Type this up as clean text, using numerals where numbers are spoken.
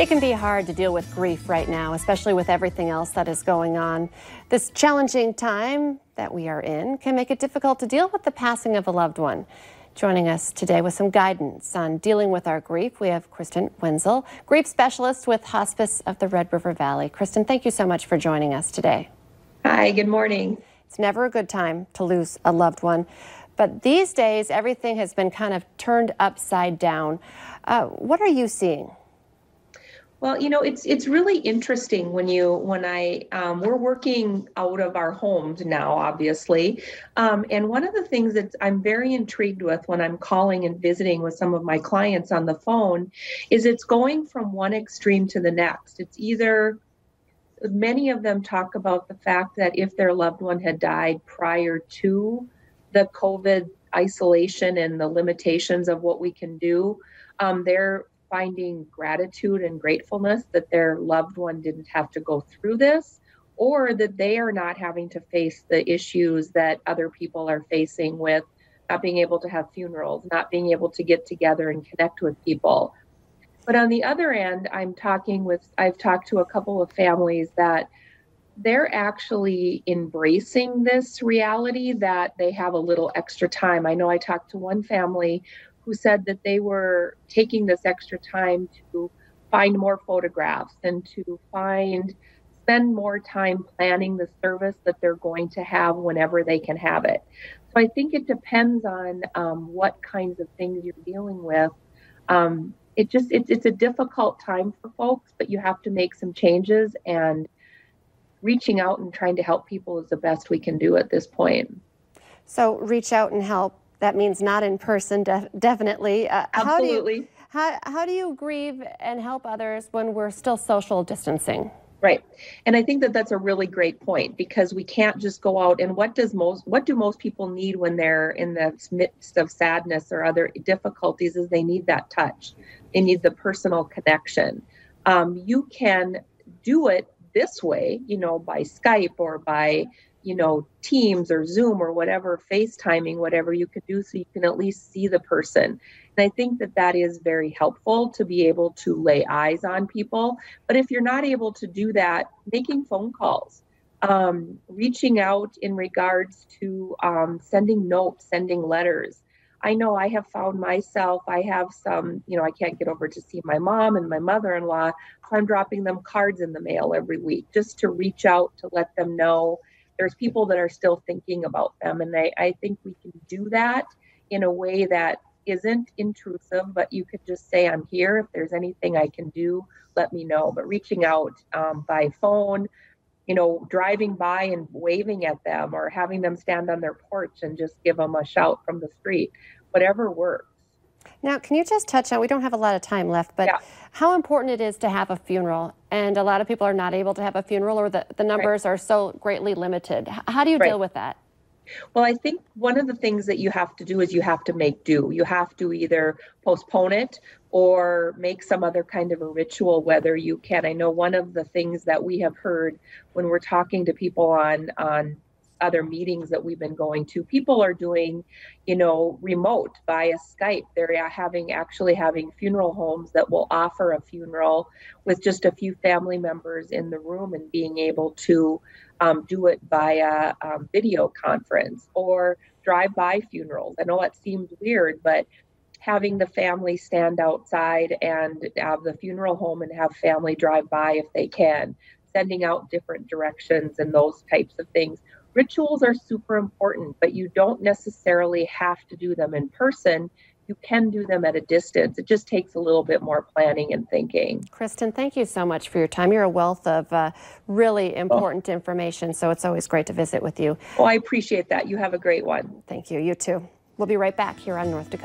It can be hard to deal with grief right now, especially with everything else that is going on. This challenging time that we are in can make it difficult to deal with the passing of a loved one. Joining us today with some guidance on dealing with our grief, we have Kristen Wenzel, grief specialist with Hospice of the Red River Valley. Kristen, thank you so much for joining us today. Hi, good morning. It's never a good time to lose a loved one, but these days everything has been kind of turned upside down. What are you seeing? Well, it's really interesting when we're working out of our homes now, obviously. And one of the things that I'm very intrigued with when I'm calling and visiting with some of my clients on the phone is it's going from one extreme to the next. It's either many of them talk about the fact that if their loved one had died prior to the COVID isolation and the limitations of what we can do, they're finding gratitude and gratefulness that their loved one didn't have to go through this, or that they are not having to face the issues that other people are facing with not being able to have funerals, not being able to get together and connect with people. But on the other end, I've talked to a couple of families that they're actually embracing this reality that they have a little extra time. I know I talked to one family who said that they were taking this extra time to find more photographs and to spend more time planning the service that they're going to have whenever they can have it. So I think it depends on what kinds of things you're dealing with. It's a difficult time for folks, but you have to make some changes, and reaching out and trying to help people is the best we can do at this point. So reach out and help. That means not in person, definitely. Absolutely. How do you grieve and help others when we're still social distancing? Right. And I think that that's a really great point, because we can't just go out. And what do most people need when they're in the midst of sadness or other difficulties is they need that touch. They need the personal connection. You can do it this way, by Skype or by Teams or Zoom or whatever, FaceTiming, whatever you could do so you can at least see the person. And I think that that is very helpful to be able to lay eyes on people. But if you're not able to do that, making phone calls, reaching out in regards to sending notes, sending letters. I know I have found myself, I have some, I can't get over to see my mom and my mother-in-law, so I'm dropping them cards in the mail every week just to reach out to let them know there's people that are still thinking about them. And I think we can do that in a way that isn't intrusive, but you could just say, I'm here. If there's anything I can do, let me know. But reaching out by phone, driving by and waving at them, or having them stand on their porch and just give them a shout from the street, whatever works. Now, can you just touch on, we don't have a lot of time left, but how important it is to have a funeral? And a lot of people are not able to have a funeral, or the numbers are so greatly limited. How do you deal with that? Well, I think one of the things that you have to do is you have to make do. You have to either postpone it or make some other kind of a ritual, whether you can. I know one of the things that we have heard when we're talking to people on other meetings that we've been going to, people are doing, remote via Skype. They're actually having funeral homes that will offer a funeral with just a few family members in the room, and being able to do it via video conference, or drive-by funerals. I know it seems weird, but having the family stand outside and have the funeral home and have family drive by if they can, sending out different directions and those types of things. Rituals are super important, but you don't necessarily have to do them in person. You can do them at a distance. It just takes a little bit more planning and thinking. Kristen, thank you so much for your time. You're a wealth of really important information, so it's always great to visit with you. Well, I appreciate that. You have a great one. Thank you. You too. We'll be right back here on North Dakota.